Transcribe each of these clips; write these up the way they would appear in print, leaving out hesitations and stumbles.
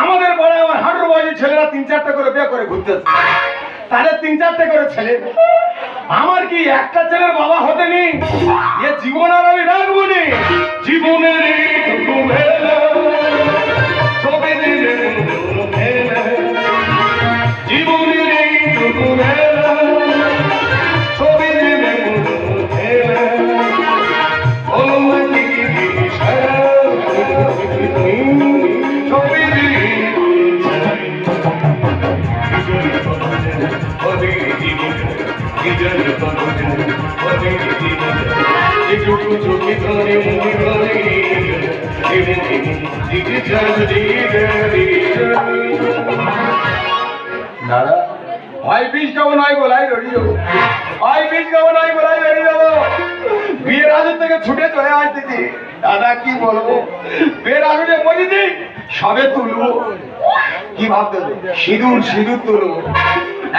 আমাদের পরে আমার 18 বয়সী ছেলেরা 3-4টা করে বিয়ে করে ঘুরতেছে, তাদের 3-4টা করে ছেলে। আমার কি একটা ছেলের বাবা হতে নেই? এ জীবন আর আমি রাখবো নি। জীবনের এইটুকু বেলা সবে দিলে জীবনের এইটুকু বেলা সবে দিলে দাদা হয় বীজ খাবো নয় গোলাই রড়ি যাবো, হয় বীজ খাবো নয় গোলাই রড়ি যাবো। বিয়ের আগে থেকে ছুটে চলে আসতেছি। দাদা কি বলবো, বিয়ের আগে বলিনি সবে তুলবো। কি ভাবতে সিঁদুর সিঁদুর তুলবো।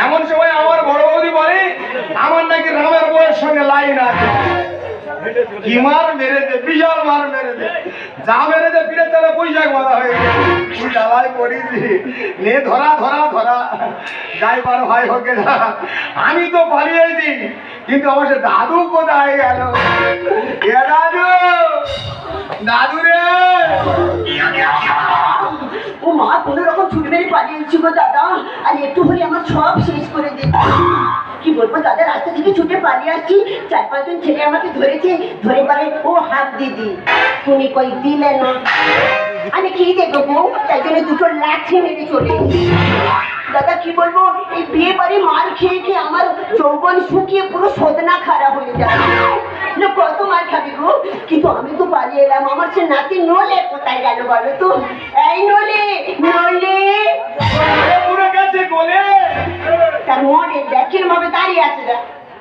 এমন সময় আমার বড় বৌদি বলে আমার নাকি রামের বউয়ের সঙ্গে লাইন আছে। কি মার মেরেছে, বিশাল মার মেরেছে। যা মেরেছে পিঠে তারা বৈশাখ বলা হয়ে গেছে। জ্বালায় পড়েছি নে ধরা ধরা ধরা যাই পারো ভাই হোক না। আমি তো পালিয়েছি, কিন্তু আমার সে দাদু কোথায় গেল? এ দাদু, দাদু রে। ও মা কোনো রকম ছুটি মেরে পালিয়েছি গো দাদা, আর একটু হলে আমার সব শেষ করে দিত। কি বলবো দাদা, রাস্তা থেকে ছুটে পালিয়ে আসছি, 4-5 জন ছেলে আমাকে ধরেছে, ধরে পারে ও হাত দিদি তুমি কই দিলে না। আমি কি দেখবো, তাই জন্য দুটো লাঠি মেরে চলে এসেছি। দাদা কি বলবো, এই বিয়ে বাড়ি মার খেয়ে খেয়ে আমার যৌবন শুকিয়ে পুরো সদনা খারাপ হয়ে যায়। না কত মার খাবি গো, কিন্তু আমি তো পালিয়ে এলাম। আমার সে নাতি নলে কোথায় গেল বলো তো? এই নলে, নলে পুরো গেছে গোলে। তার মনে দেখের ভাবে দাঁড়িয়ে আছে।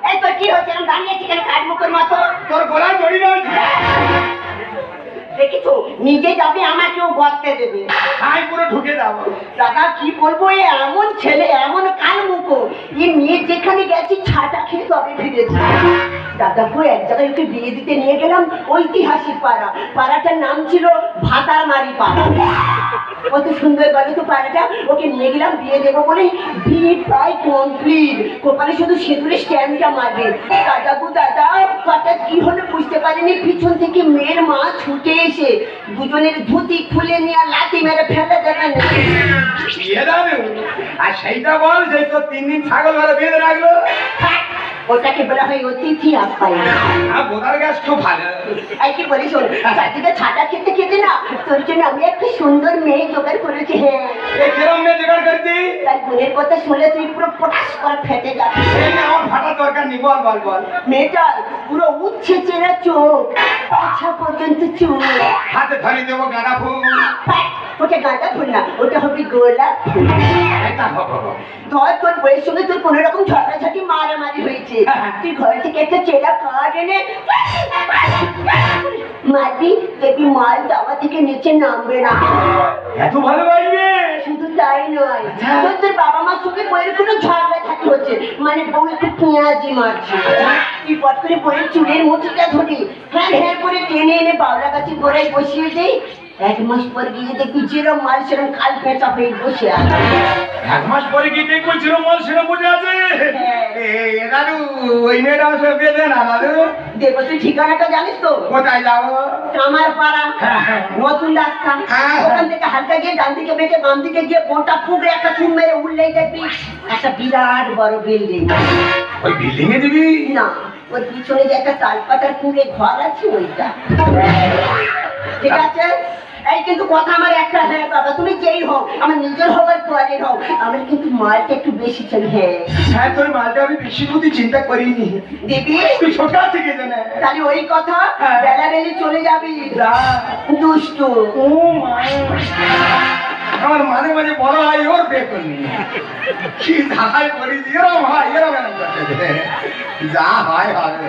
এই তোর কি হচ্ছে, আমি দাঁড়িয়ে আছি কেন কাঠমুখের মতো? তোর গলায় দড়ি রয়েছে। দেখিছো, নিজে যাবে আমাকেও গর্তে দেবে। আমি পুরো ঢুকে যাবো। দাদা কি বলবো, এমন ছেলে এমন কাল মুখো, এই মেয়ে যেখানে গেছি ছাটা খেয়ে তবে ফিরেছি। দাদা গো এক জায়গায় ওকে বিয়ে দিতে নিয়ে গেলাম, ঐতিহাসিক পাড়া। পাড়াটার নাম ছিল ভাতারমারি পাড়া। কত সুন্দর বলে তো পাড়াটা। ওকে নিয়ে গেলাম বিয়ে দেবো বলে, বিয়ে প্রায় কমপ্লিট, কপালে শুধু সিঁদুরের স্ট্যাম্পটা মারবে। দাদা গো দাদা, হঠাৎ কি হলো বুঝতে পারিনি, পিছন থেকে মেয়ের মা ছুটে এসে দুজনের ধুতি খুলে নিয়ে লাথি মেরে ফেলে দেবেন। বিয়ে দেবে? আর সেইটা বল, সেই তো 3 দিন ছাগল ঘরে বেঁধে রাখলো। ওটাকে বলা হয় অতিথি আপ্যায়ন। বোধার গাছ খুব ভালো। এই কি বলি শোন, চারদিকে ছাটা খেতে খেতে না তোর জন্য আমি একটা সুন্দর মেয়ে জোগাড় করেছি। হ্যাঁ, এই কিরম মেয়ে জোগাড় করছি? তার গুণের কথা শুনলে তুই পুরো পটাশ করে ফেটে যাবি। আমার ফাটা দরকার নেই, বল বল বল। মেয়েটার পুরো উচ্ছে চেরা চোখ, পাছা পর্যন্ত চুল। হাতে ধরে দেবো গাঁদা ফুল। ওটা গাঁদা ফুল না, ওটা হবে গোলাপ ফুল। এটা হবে। ধর তোর বইয়ের সঙ্গে তোর কোনো রকম ঝগড়াঝাটি মারামারি হয়েছে, তুই ঘর থেকে একটা চেলা কাঠ এনে মারবি, দেখবি মাল দাওয়া থেকে নিচে নামবে না। এত ভালোবাসবে? শুধু তাই নয়, তোর বাবা মার সঙ্গে বইয়ের কোনো ঝগড়াঝাটি হচ্ছে, মানে বউ একটু পেঁয়াজি মারছে, তুই পট করে বইয়ের চুলের মুঠিটা ধরি হ্যাঁ হ্যাঁ করে টেনে এনে বাবলা গাছে গোড়ায় বসিয়ে দেই। 1 মাস পর গিয়ে দেখবি যেরম মাল সেরম কাল পেঁচা হয়ে বসে আছে। 1 মাস পরে গিয়ে দেখবো যেরম মাল সেরম বসে আছে। দাদু ওই মেয়েটা আসলে বেঁধে না দাদু। দেখবো তুই ঠিকানাটা জানিস তো? কোথায় যাবো? কামার পাড়া, নতুন রাস্তা। ওখান থেকে হালকা গিয়ে ডান দিকে বেঁকে বাম দিকে গিয়ে বোনটা ফুগড়ে একটা চুন মেরে উঠলেই দেখবি একটা বিরাট বড় বিল্ডিং। ওই বিল্ডিং এ দিবি না, ওর পিছনে যে একটা তালপাতার কুঁড়ে ঘর আছে ওইটা। ঠিক আছে? এই কিন্তু কথা আমার একটা, হ্যাঁ বাবা তুমি যেই হও, আমার নিজের হওয়ার পরের হও, আমার কিন্তু মালটা একটু বেশি চাই। হ্যাঁ হ্যাঁ, তোর মালটা আমি বেশি বুদ্ধি চিন্তা করিনি। দিদি তুই ছোট থেকে জানে তাহলে ওই কথা, বেলা বেলি চলে যাবি। দুষ্টু। ও মা আমার মাঝে মাঝে বলা হয় ওর বিয়ে করনি কি ধারায় করি এরম হয় এরম এরম করতে দে। যা হয় হবে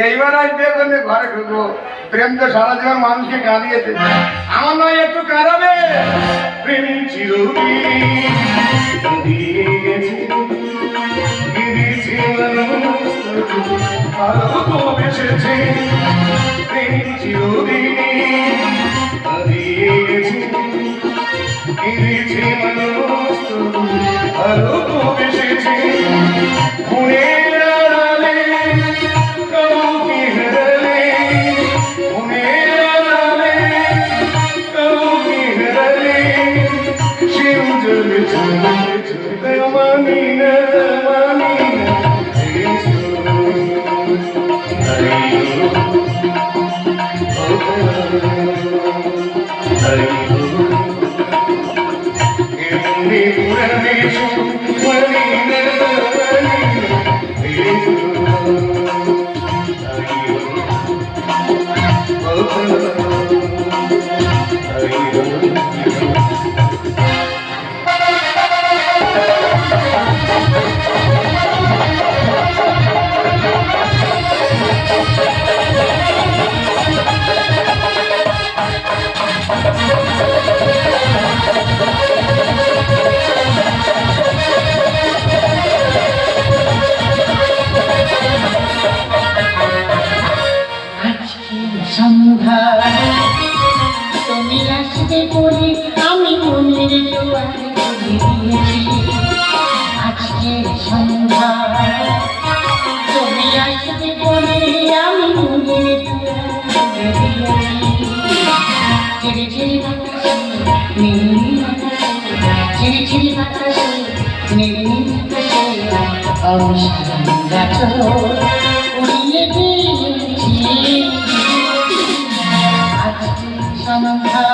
এইবার আমি বিয়ে করলে ঘরে ঢুকবো প্রেম তো সারা জীবন মানুষকে কাঁদিয়েছে আমার নয় একটু কাঁদাবে প্রেম চিরদিন দিয়ে গেছে গিয়েছে মানুষ ভালো তো বেসেছে প্রেম চিরদিন দিয়ে গেছে গিয়েছে মানুষ ভালো তো বেসেছে মনের আড়ালে কাউকে হারালে মনের আড়ালে কাউকে হারালে সে উজ্জ্বল চলতে মানি না সন্ধ্যা তুমি আসতে বলে আমি মনের দুয়ারে দিয়েছি আজকে সন্ধ্যা তুমি আসতে বলে আমি মনের দুয়ারে দিয়েছি ঝিরি ঝিরি বাতাসে নীল আকাশে ঝিরি ঝিরি বাতাসে নীল আকাশে অসাধারণ গাছ উড়িয়ে দিয়েছি সন্ধ্যা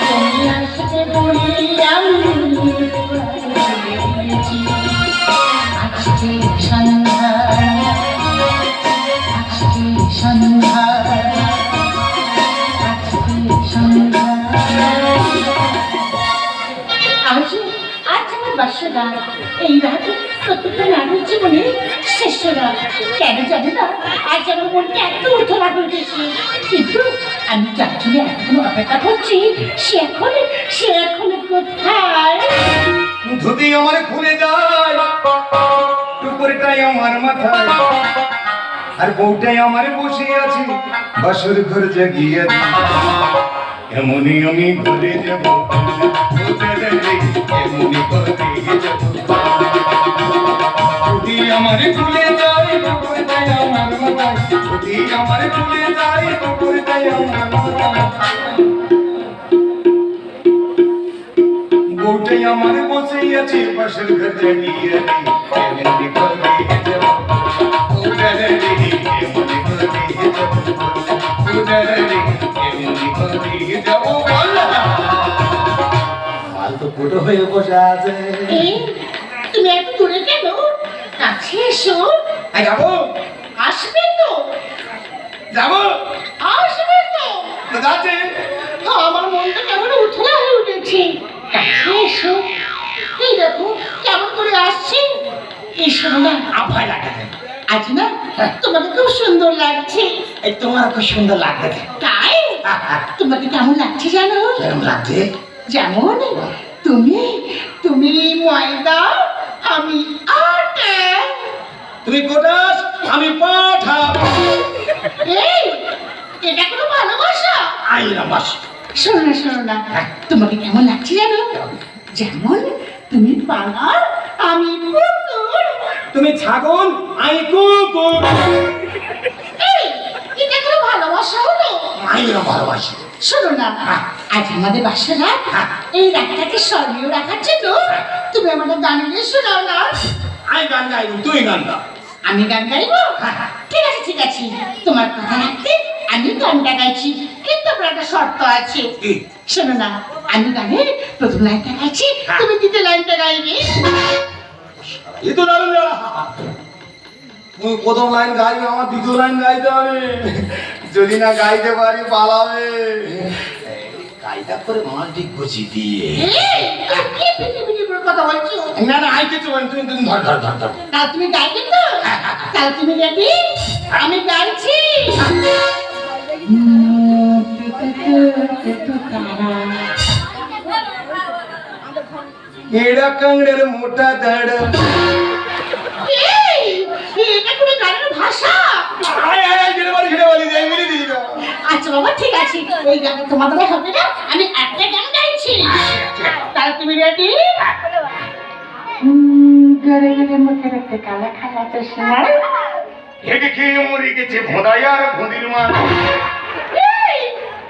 তুমি আসতে বলি আমি আজকে সন্ধ্যা আজকে সন্ধ্যা আজকে সন্ধ্যা আজ আজ আমার বাসনা এই রাত প্রত্যেকটা নারীর জীবনে শ্রেষ্ঠ রাত কেন জানে না আজ আমার মনটা এত উঠলা করতেছে কিন্তু আমি যার জন্য এখনো অপেক্ষা করছি সে এখন কোথায় ধুতি আমার খুলে যায় টুকুরটাই আমার মাথায় আর বউটাই আমার বসে আছে বাসর ঘর জাগিয়ে এমনই আমি ঘুরে যাব এমনই ঘরে যাব ধুতি আমার খুলে যায় টুকুরটাই আমার মাথায় ধুতি আমার খুলে যায় টুকুরটাই আমার মাথায় বউটাই আমার বসে আছে বাসর ঘর জাগিয়ে এমনি করে যাব উড়ালে এমনি করে যাব উড়ালে এমনি করে যাব মাল তো ফুটো হয়ে বসে আছে এই তুমি এত দূরে কেন কাছে এসো যাবো আসবে তো যাবো আসবে তো যাচ্ছে আমার মনটা কেমন উঠলা হয়ে উঠেছে কাছে এসো এই দেখো কেমন করে আসছে এসো না আভায় লাগে আজ না তোমাকে খুব সুন্দর লাগছে এই তোমার খুব সুন্দর লাগছে তাই তোমাকে কেমন লাগছে জানো কেমন লাগছে যেমন তুমি তুমি ময়দা আমি আটা তুমি কোটাস আমি পাঠা এই এটা কোনো ভালোবাসা আইনা বাস শোনো না তোমাকে কেমন লাগছে জানো যেমন তুমি পাড়ার আমি কুকুর তুমি ছাগল আমি কুকুর এই এটা কোনো ভালোবাসা হলো আইনা ভালোবাসি শোনো না আজ আমাদের বাসার রাত এই রাতটাকে স্মরণীয় রাখার জন্য তুমি আমাদের গান গিয়ে শোনাও না আমি গান গাইব তুই গান গা আমি গান গাইবো ঠিক আছে তোমার কথা রাখতে আমি গানটা গাইছি কিন্তু আমার একটা শর্ত আছে কি? শোনো না আমি গানের প্রথম লাইনটা গাইছি তুমি দ্বিতীয় লাইনটা গাইবে এই তো দারুণ তুমি প্রথম লাইন গাইবে আমার দ্বিতীয় লাইন গাইতে হবে যদি না গাইতে পারি পালাবে কায়দা করে মালটি গুছি দিয়ে কি পিটি করে কথা বলছো? না না আই কিছু বলছি তুমি ধর ধর ধর ধর তা তুমি গাইবে তো? তাহলে তুমি রেডি? আমি গাইছি। এড়া কাংড়ের মোটা দাঁড় এই, এটা কোনো গানের ভাষা? আয় আয় আয় যেটা বলি যাই মিলে দিই না আচ্ছা বাবা ঠিক আছে, ওই গান তোমাদের হবে না, আমি একটা গান গাইছি। তাহলে তুমি রেডি? ঘরে ঘরে মুখে রাখতে কালা খালা তো শোনার। হেগে খেয়ে মরে গেছে ভোদাইয়ার ভোদির মা এই,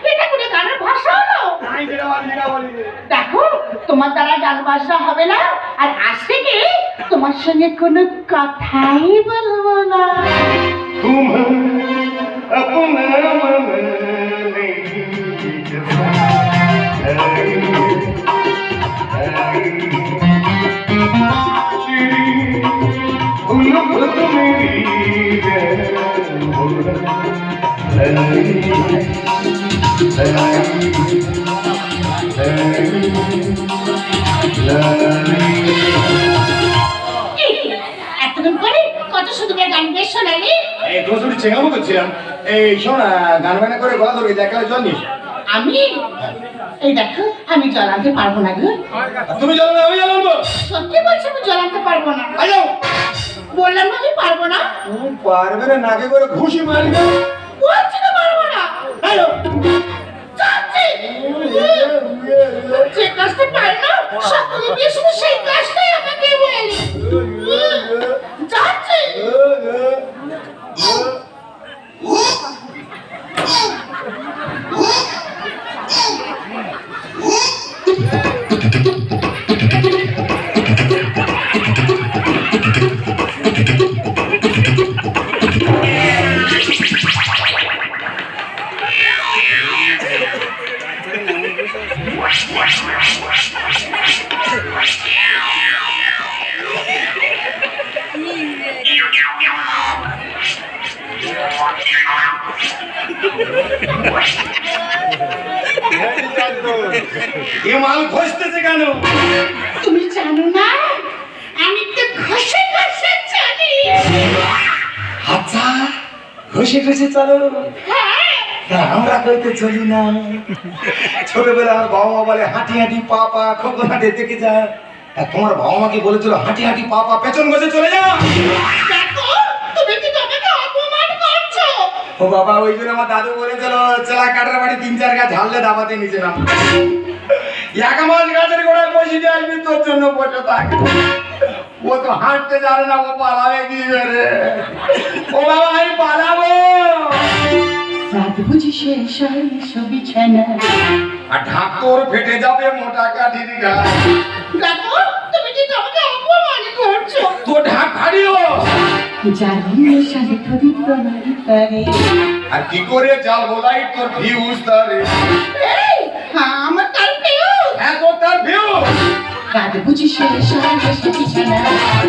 এটা কোনো গানের ভাষা হলো? আই যেটা বলি দেখো তোমার দ্বারা গান বাজনা হবে না, আর আজ থেকে তোমার সঙ্গে কোনো কথাই বলবো না। तुम अपना मन नहीं उल्फत मेरी এতদিন পরে কত সুন্দর গান বেশ শোনালি। এই তোর শুধু চেঙ্গামো করছিলাম এই শোন গান বানা করে গলা ধরে দেখালে জল নিস আমি এই দেখো আমি জল আনতে পারবো না গো। তুমি জানো না আমি জানবো সত্যি বলছি আমি জল আনতে পারবো না। আয়ো বললাম না আমি পারবো না, তুমি পারবে না নাকে করে ঘুষি মারবে বলছি না পারবো না। আয়ো যাচ্ছি। যে কাজটা পারি না সকলে দিয়ে শুধু সেই কাজটাই আমাকে বলে যাচ্ছি। এ মাল ঘষতেছে কেন তুমি জানো না আমি তো ঘষে ঘষে জানি। আচ্ছা ঘষে ঘষে চলো হ্যাঁ তা আমরা কইতে চলি না ছোটবেলা আমার বাবা মা বলে হাঁটি হাঁটি পা পা খোকন হাঁটে দেখে যা আর তোমার বাবা মাকে বলেছিল হাঁটি হাঁটি পা পা পেছন গজে চলে যা দেখো তুমি কি তোমাকে অপমান করছো। ও বাবা ওই জন্য আমার দাদু বলেছিল চেলা কাটার বাড়ি 3-4 গাছ ঝাললে দাবাতে নিচে নাম এক মাস গাছের গোড়ায় বসে দিয়ে আসবি তোর জন্য বসে থাক ও তো হাঁটতে জানে না ও পালাবে কি করে ও বাবা আমি পালাবো রাত বুঝি শেষ হয় বিছানা। আর ঢাক তোর ফেটে যাবে মোটা কাঠির গাছ দেখো তুমি কি তোমাকে অপমান করছো। তো ঢাক ফাড়িও জানিয়ে সাথে কবি প্রমাণ করে। আর কি করে জাল বলাই তোর ভিউজ ধরে এই হ্যাঁ আমার তার প্রিয়। এত তার ভিউ রাত বুঝি শেষ হয় বিছানা।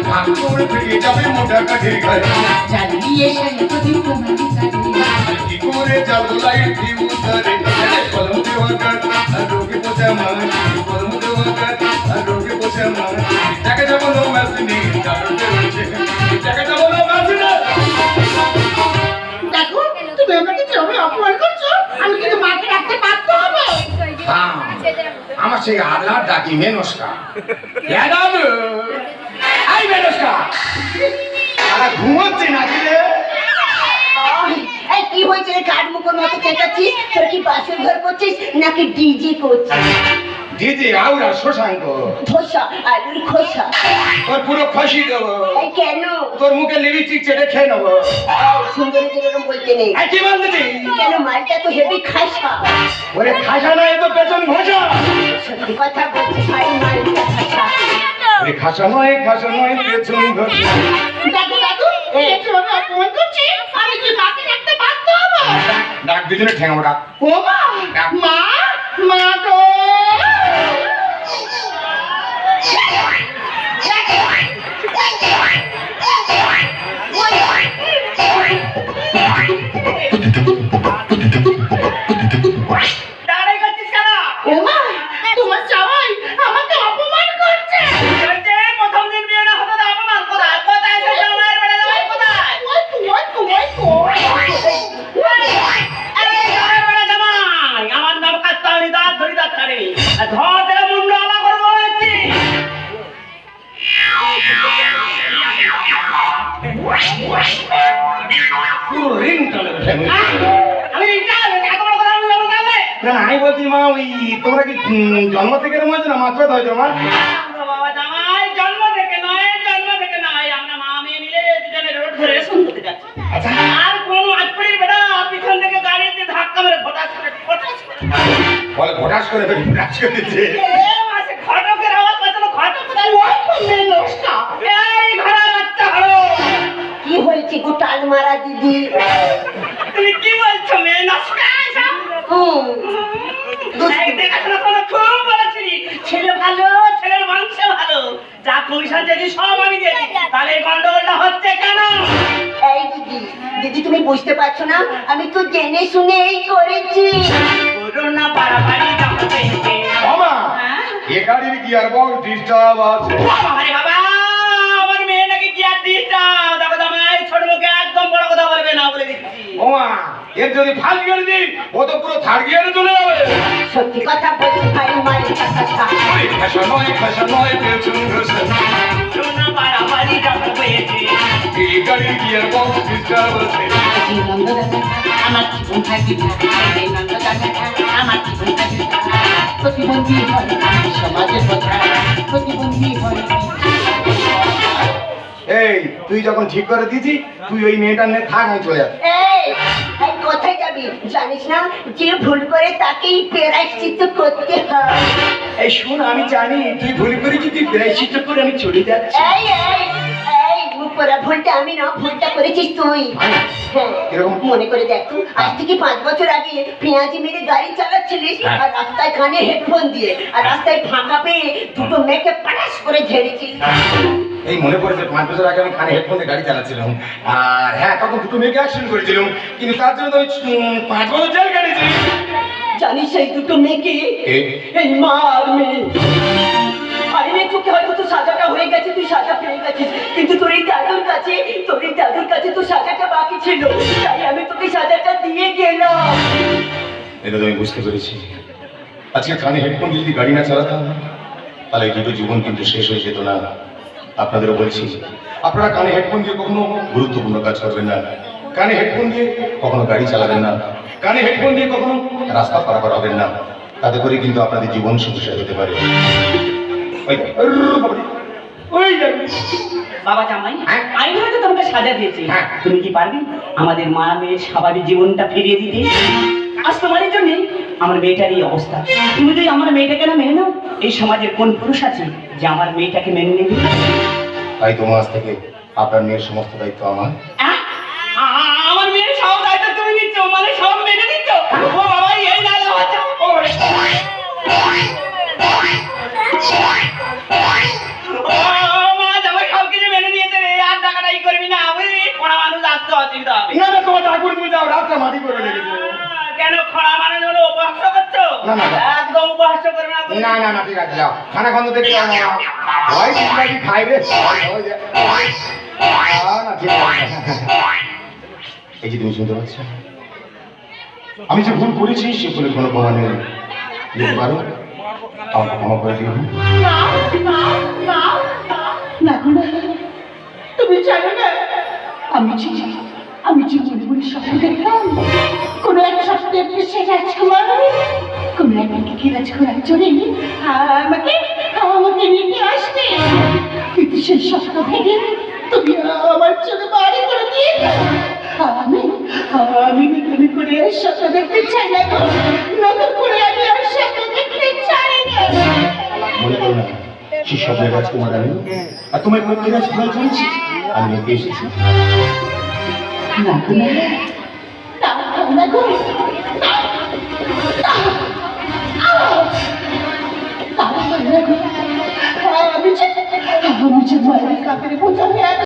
ঢাক তোর ফেটে যাবে মোটা কাঠির গাছ জানিয়ে সাথে কবি প্রমাণ করে। আর কি করে জাল বলাই ভিউজ ধরে কলম দেওয়া কাট আর রোগে পোষা মান কলম দেওয়া কাট আর রোগে পোষা মান টাকা যাবো নো মেশিনে জালতে রয়েছে টাকা যাবো নো মেশিনে দেখো তুমি আমাকে যেভাবে অপমান করছো আমি কিন্তু মাকে রাখতে বাধ্য হবো। হ্যাঁ আমার সেই আদলার ডাকি মেনস্কা দাদু আই মেনস্কা আরে ঘুমোচ্ছে নাকি রে এই কি হয়েছে কাঠ মুখের মতো চেঁচাচ্ছিস? তোর কি বাসর ঘর করছিস নাকি ডিজে করছিস? দিদি আউরা শশাঙ্ক ধোসা আলুর খোসা। তোর পুরো খসি দেবো এই কেন? তোর মুখে লিপস্টিক চেটে খেয়ে নেবো সুন্দরী যেরকম বলতে নেই এই কি বলতেছি কেন? মালটা তো হেভি খাসা। ওরে খাসা না এ তো পেছন ঘষা সত্যি কথা বলছি ভাই, মালটা খাসা। ওরে খাসা নয় পেছন ঘষা দেখো দেখো এই যেভাবে অপমান করছে আমি কি মাকে রাখতে বাধ্য হবো। ডাক দুজনে ঠেঙাবো ডাক ও মা মা মা গো। দাঁড়াই করছিস কেন? কেন? আমি এত বড় কথা আমি বলতে হবে না আমি বলছি মা ওই তোমরা কি জন্ম থেকে এরকম হয়েছে না মাত্র হয়েছে মা? বাবা জামাই জন্ম থেকে নয় আমরা মা মেয়ে মিলে দুজনে রোড ধরে শুনতে যাচ্ছি আচ্ছা আর কোন আজপুরের বেটা পিছন থেকে গাড়িতে ধাক্কা মেরে ফটাস করে বলে ঘটাস করে ঘটাস করে দিচ্ছে। এ মাসে ঘটকের আওয়াজ পাচ্ছ না ঘটক কোথায় ওই মেয়ে নষ্ট এই ঘোড়া বাচ্চা হলো কি হয়েছে গো টাল মারা দিদি? তুমি কি বলছো মেয়ে নষ্ট এই দেখাশোনা করে খুব বলেছিলি ছেলে ভালো ছেলের মাংস ভালো যা কমিশন দিয়েছি সব আমি দিয়েছি তাহলে এই গন্ডগোলটা হচ্ছে কেন এই দিদি, দিদি তুমি বুঝতে পারছো না, আমি তো জেনে শুনেই করেছি। করোনা বাড়াবাড়ি দাম পেয়েছে মামা হ্যাঁ? এ গাড়ির গিয়ার বক্স ডিস্টার্ব আছে। আরে বাবা আমার মেয়ে নাকি কি আর দিসটা দেখো জামাই ছোট মুখে একদম বড় কথা বলবে না বলে দিচ্ছি ওমা এর যদি ফার্স্ট গিয়ার দিই ও তো পুরো থার্ড গিয়ারে চলে যাবে। সত্যি কথা বলছি ভাই, মারি কথা। ওই ফ্যাশন নয় পেছন ঘষে করোনা বাড়াবাড়ি দাম পেয়েছে এই গাড়ির গিয়ার বক্স ডিস্টার্ব আছে। আমার জীবন থাকবে এই নন্দ দাদা আমার জীবন থাকবে প্রতিবন্ধী হয় সমাজের কথা প্রতিবন্ধী হয় এই তুই যখন ঠিক করে দিয়েছি তুই ওই মেয়েটার নিয়ে থাক আমি চলে যাচ্ছি। এই, এই কোথায় যাবি জানিস না, যে ভুল করে তাকেই প্রায়শ্চিত্ত করতে হয়। এই শোন আমি জানি তুই ভুল করেছি তুই প্রায়শ্চিত্ত করে আমি চলে যাচ্ছি। এই এই এই মুখ পড়া ভুলটা আমি না, ভুলটা করেছিস তুই। হ্যাঁ, এরকম? মনে করে দেখ তো, আজ থেকে 5 বছর আগে পেঁয়াজি মেরে গাড়ি চালাচ্ছিলিস হ্যাঁ। আর রাস্তায় কানে হেডফোন দিয়ে আর রাস্তায় ফাঁকা পেয়ে দুটো মেয়েকে পাটাস করে ঝেড়েছিস। এই মনে পড়েছে 5 বছর আগে আমি কানে হেডফোনে গাড়ি চালাচ্ছিলাম আর হ্যাঁ তখন দুটো মেয়েকে অ্যাক্সিডেন্ট করেছিলাম কিন্তু তার জন্য তো 5 বছর জেল কাটিয়েছি। জানিস সেই দুটো মেয়েকে এ? এই মার মেয়ে। আরে মেয়ে তোকে হয়তো তো সাজাটা হয়ে গেছে, তুই সাজা পেয়ে গেছিস, কিন্তু তোর এই দাদুর কাছে তো সাজাটা বাকি ছিল, তাই আমি তোকে সাজাটা দিয়ে গেলাম। এটা তো আমি বুঝতে পেরেছি আজকে কানে হেডফোন দিয়ে যদি গাড়ি না চালাতাম তাহলে এই দুটো জীবন কিন্তু শেষ হয়ে যেত না। আপনাদেরও বলছি আপনারা কানে হেডফোন দিয়ে কখনো গুরুত্বপূর্ণ কাজ করবেন না, কানে হেডফোন দিয়ে কখনো গাড়ি চালাবেন না, কানে হেডফোন দিয়ে কখনো রাস্তা পারাপার হবেন না, তাতে করে কিন্তু আপনাদের জীবন সমস্যা হতে পারে। ওই যাবি। বাবা জামাই হ্যাঁ? আমি হয়তো তোমাকে সাজা দিয়েছি হ্যাঁ। তুমি কি পারবে আমাদের মা মেয়ের স্বাভাবিক জীবনটা ফিরিয়ে দিতে? আজ তোমার জন্য আমার মেয়েটার এই অবস্থা, তুমি যদি আমার মেয়েটাকে না মেনে নাও এই সমাজের কোন পুরুষ আছে যে আমার মেয়েটাকে মেনে নেবে? তাই তো আজ থেকে আপনার মেয়ের সমস্ত দায়িত্ব আমার। আহ? আমার মেয়ের সব দায়িত্ব তুমি নিচ্ছ মানে সব মেনে নিচ্ছ? ও বাবা এই না হচ্ছে মা জামাই সব কিছু মেনে নিয়েছে রে, আর টাকাটাই করবি না আমি পড়া মানুষ আসতে অসুবিধা হবে না না তোমার ঠাকুর তুমি যাও রাতটা মাটি করে লেগেছে। কেন খরা মানে হলো উপহাস করছো? না, না, না। একদম উপহাস করবে না না না না ঠিক আছে যাও খানা খন্দ দেখে যাও না ভয় চিন্তাকি খাইবে না ঠিক আছে। এই যে তুমি শুনতে পাচ্ছ আমি যে ভুল করেছি সে ভুলের কোনো প্রমাণ নেই দিতে পারো আমাকে ক্ষমা করে দিও। না গো না, তুমি জানো না আমি যে মনে মনে স্বপ্ন দেখলাম কোনো এক সপ্তাহে সে রাজকুমার কোনো এক রাজকুমার চলে আমাকে নিতে আসবে, কিন্তু সেই স্বপ্ন ভেঙে তুমি আমার জন্য বাড়ি করে দিয়ে আমি নতুন করে আর স্বপ্ন দেখতে চাই না গো, নতুন করে আমি আর স্বপ্ন দেখতে চাই না। মনে করো না সে স্বপ্নের রাজকুমার আমি আর তোমার পক্ষে রাজকুমার চলেছি আমি এতে এসেছি। না গো না, না গো আমি যে মায়ের কাপড়ে বোঝা হয়ে